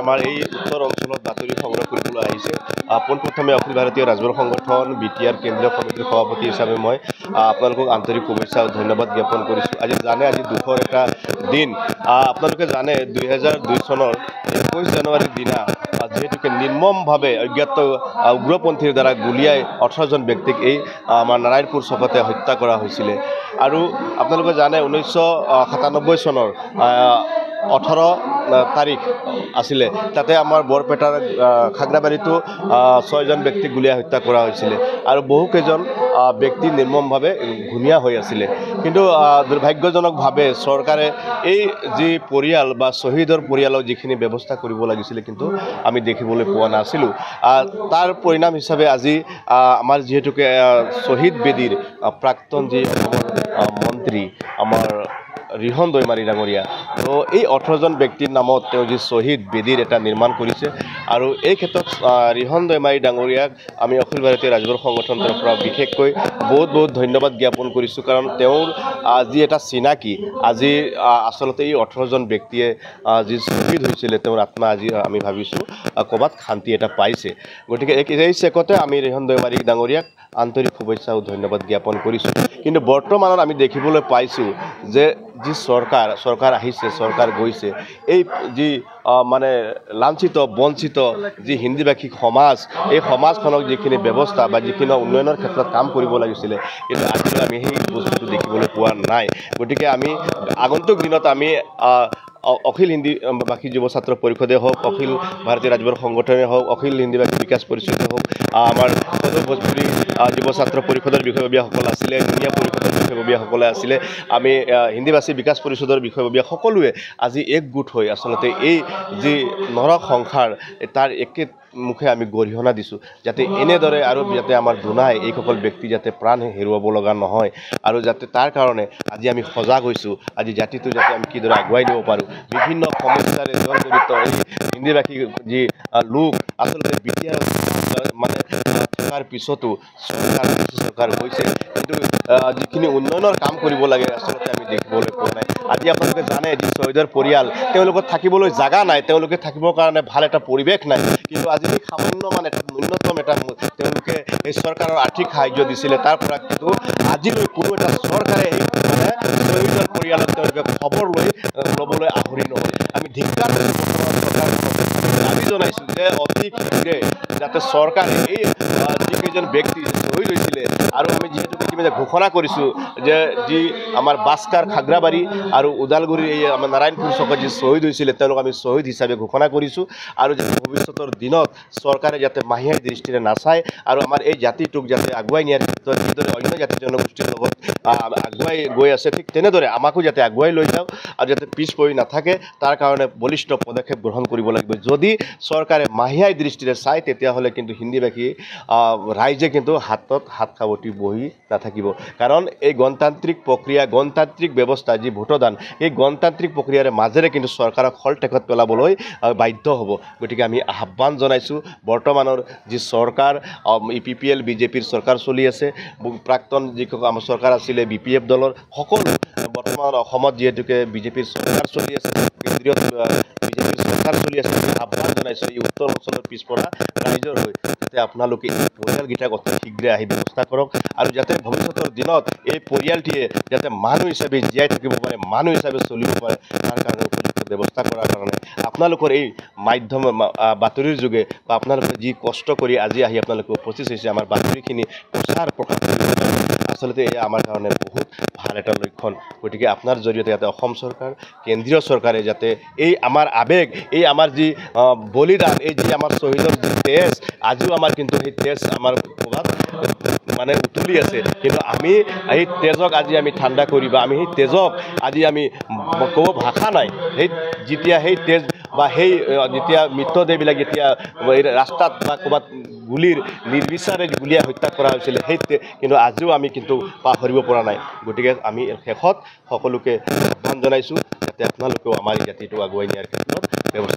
আমাৰ এই উত্তৰ অঞ্চলত বাতৰি সংগ্ৰহ কৰিবলৈ আহিছে। পোনপ্ৰথমে অখিল ভাৰতীয় ৰাজবৰ সংগঠন BTR কেন্দ্ৰীয় সমিতিৰ সভাপতি হিচাপে মই আপোনালোকক আন্তৰিক শুভেচ্ছা আৰু ধন্যবাদ জ্ঞাপন কৰিছোঁ। আজি দুখৰ এটা দিন। আপোনালোকে জানে 2002 চনৰ 21 জানুৱাৰীৰ দিনা যিহেতুকে নিৰ্মমভাৱে অজ্ঞাত উগ্ৰপন্থীৰ দ্বাৰা গুলীয়াই 18জন ব্যক্তিক এই আমাৰ নাৰায়ণপুৰ চকতে হত্যা কৰা হৈছিলে। আৰু আপোনালোকে জানে 1997 চনৰ 18 তাৰিখ আছিলে, তাতে আমাৰ বৰপেটাৰ খাগ্ৰাবাৰীতো 6জন ব্যক্তিক গুলীয়াই হত্যা কৰা হৈছিলে আৰু বহুকেইজন ব্যক্তি নিৰ্মমভাৱে ঘূণীয়া হৈ আছিলে। কিন্তু দুৰ্ভাগ্যজনকভাৱে চৰকাৰে এই যি পৰিয়াল বা শ্বহীদৰ পৰিয়ালক যিখিনি ব্যৱস্থা কৰিব লাগিছিলে কিন্তু আমি দেখিবলৈ পোৱা নাছিলোঁ। তাৰ পৰিণাম হিচাপে আজি আমাৰ যিহেতুকে শ্বহীদ বেদীৰ প্ৰাক্তন যি মন্ত্ৰী আমাৰ ৰিহন দৈমাৰী ডাঙৰীয়া, তো এই 18জন ব্যক্তিৰ নামত তেওঁ যি শ্বহীদ বেদীৰ এটা নিৰ্মাণ কৰিছে। আৰু এই ক্ষেত্ৰত ৰিহন দৈমাৰী ডাঙৰীয়াক আমি অখিল ভাৰতীয় ৰাজবৰ সংগঠনৰ পৰা বিশেষকৈ বহুত ধন্যবাদ জ্ঞাপন কৰিছোঁ। কাৰণ তেওঁৰ যি এটা চিনাকি, আজি আচলতে এই 18জন ব্যক্তিয়ে যি শ্বহীদ হৈছিলে তেওঁৰ আত্মা আজি আমি ভাবিছোঁ ক'ৰবাত শান্তি এটা পাইছে। গতিকে এই চেকতে আমি ৰিহন দৈমাৰী ডাঙৰীয়াক আন্তৰিক শুভেচ্ছা আৰু ধন্যবাদ জ্ঞাপন কৰিছোঁ। কিন্তু বৰ্তমানত আমি দেখিবলৈ পাইছোঁ যে যি চৰকাৰ আহিছে, চৰকাৰ গৈছে, এই যি মানে লাঞ্ছিত বঞ্চিত যি হিন্দীভাষী সমাজ, এই সমাজখনক যিখিনি ব্যৱস্থা বা যিখিনি উন্নয়নৰ ক্ষেত্ৰত কাম কৰিব লাগিছিলে কিন্তু আজিলৈ আমি সেই বস্তুটো দেখিবলৈ পোৱা নাই। গতিকে আমি আগন্তুক দিনত আমি অখিল হিন্দীভাষী যুৱ ছাত্ৰ পৰিষদে হওক, অখিল ভাৰতীয় ৰাজবৰ সংগঠনে হওক, অখিল হিন্দীভাষী বিকাশ পৰিষদে হওক, আমাৰ সদৌ ভোজপুৰী যুৱ ছাত্ৰ পৰিষদৰ বিষয়ববীয়াসকল আছিলে, ধুনীয়া পৰিষদৰ বিষয়ববীয়াসকলে আছিলে, আমি হিন্দীভাষী বিকাশ পৰিষদৰ বিষয়ববীয়া সকলোৱে আজি একগোট হৈ আচলতে এই যি নৰসংসাৰ তাৰ একে মুখে আমি গৰিহণা দিছোঁ যাতে এনেদৰে আৰু যাতে আমাৰ দুনাই এইসকল ব্যক্তি যাতে প্ৰাণ হেৰুৱাব লগা নহয়। আৰু যাতে তাৰ কাৰণে আজি আমি সজাগ হৈছোঁ, আজি জাতিটো যাতে আমি কিদৰে আগুৱাই নিব পাৰোঁ। বিভিন্ন সমস্যাৰে জড়িত এই হিন্দীভাষী যি লোক আচলতে BTR মানে থকাৰ পিছতো চৰকাৰ হৈছে কিন্তু যিখিনি উন্নয়নৰ কাম কৰিব লাগে আচলতে আমি দেখিবলৈ পোৱা নাই। আজি আপোনালোকে জানে যি শ্বহীদৰ পৰিয়াল, তেওঁলোকৰ থাকিবলৈ জাগা নাই, তেওঁলোকে থাকিবৰ কাৰণে ভাল এটা পৰিৱেশ নাই। কিন্তু আজি সামান্য এটা ন্যূনতম এটা তেওঁলোকে এই চৰকাৰৰ আৰ্থিক সাহায্য দিছিলে, তাৰ পৰা কিন্তু আজিলৈ কোনো এটা চৰকাৰে এই শ্বহীদৰ পৰিয়ালক তেওঁলোকে খবৰ ল'বলৈ আহৰি নহয়। আমি ধিক্কাৰ দাবী জনাইছোঁ যে অতি শীঘ্ৰে যাতে চৰকাৰে এই যিকেইজন ব্যক্তি শ্বহীদ হৈছিলে আৰু আমি যিহেতুকে ঘোষণা কৰিছোঁ যে যি আমাৰ বাস্কাৰ খাগ্ৰাবাৰী আৰু ওদালগুৰিৰ এই আমাৰ নাৰায়ণপুৰ চকত যি শ্বহীদ হৈছিলে তেওঁলোক আমি শ্বহীদ হিচাপে ঘোষণা কৰিছোঁ। আৰু যাতে ভৱিষ্যতৰ দিনত চৰকাৰে যাতে মাহিয়াই দৃষ্টিৰে নাচায় আৰু আমাৰ এই জাতিটোক যাতে আগুৱাই নিয়াৰ ক্ষেত্ৰত যিদৰে অন্য জাতি জনগোষ্ঠীৰ লগত আগুৱাই গৈ আছে ঠিক তেনেদৰে আমাকো যাতে আগুৱাই লৈ যাওক আৰু যাতে পিছ পৰি নাথাকে তাৰ কাৰণে বলিষ্ঠ পদক্ষেপ গ্ৰহণ কৰিব লাগিব। যদি চৰকাৰে মাহিয়াই দৃষ্টিৰে চায় তেতিয়াহ'লে কিন্তু হিন্দীভাষী ৰাইজে কিন্তু হাতত হাত সাৱটি বহি নাথাকিব। কাৰণ এই গণতান্ত্ৰিক প্ৰক্ৰিয়া, গণতান্ত্ৰিক ব্যৱস্থা যি ভোটদান, এই গণতান্ত্ৰিক প্ৰক্ৰিয়াৰ মাজেৰে কিন্তু চৰকাৰক হলটেকত পেলাবলৈ বাধ্য হ'ব। গতিকে আমি আহ্বান জনাইছোঁ, বৰ্তমানৰ যি চৰকাৰ PPL BJPৰ চৰকাৰ চলি আছে, প্ৰাক্তন যিসকল আমাৰ চৰকাৰ আছিলে BPF দলৰ সকলো বৰ্তমান অসমত যিহেতুকে BJPৰ চৰকাৰ চলি আছে, কেন্দ্ৰীয় BJPৰ চৰকাৰ চলি আছে, আহ্বান জনাইছোঁ এই উত্তৰ অঞ্চলৰ পিছপৰা ৰাইজৰ হৈ যাতে আপোনালোকে এই পৰিয়ালকেইটাক অতি শীঘ্ৰে আহি ব্যৱস্থা কৰক আৰু যাতে ভৱিষ্যতৰ দিনত এই পৰিয়ালটিয়ে যাতে মানুহ হিচাপে জীয়াই থাকিব পাৰে, মানুহ হিচাপে চলিব পাৰে, তাৰ কাৰণে উপযুক্ত ব্যৱস্থা কৰাৰ কাৰণে আপোনালোকৰ এই মাধ্যম বাতৰিৰ যোগে বা আপোনালোকে যি কষ্ট কৰি আজি আহি আপোনালোকে উপস্থিত হৈছে আমাৰ বাতৰিখিনি প্ৰচাৰ প্ৰকাশ কৰিব আচলতে এয়া আমাৰ কাৰণে বহুত ভাল এটা লক্ষণ। গতিকে আপোনাৰ জৰিয়তে যাতে অসম চৰকাৰ, কেন্দ্ৰীয় চৰকাৰে যাতে এই আমাৰ আৱেগ, এই আমাৰ যি বলিদান, এই যি আমাৰ শ্বহীদৰ যি তেজ, আজিও আমাৰ কিন্তু সেই তেজ আমাৰ ক'ৰবাত উতলি আছে। কিন্তু আমি এই তেজক আজি আমি ঠাণ্ডা কৰি বা আমি সেই তেজক আজি আমি ক'ব ভাষা নাই, যেতিয়া সেই তেজ বা সেই যেতিয়া মৃতদেহবিলাক যেতিয়া ৰাস্তাত বা ক'ৰবাত গুলিৰ নিৰ্বিচাৰে গুলীয়াই হত্যা কৰা হৈছিলে কিন্তু আজিও আমি কিন্তু পাহৰিব পৰা নাই। গতিকে আমি শেষত সকলোকে আহ্বান জনাইছোঁ যাতে আপোনালোকেও আমাৰ এই জাতিটো আগুৱাই নিয়াৰ ক্ষেত্ৰত ব্যৱস্থা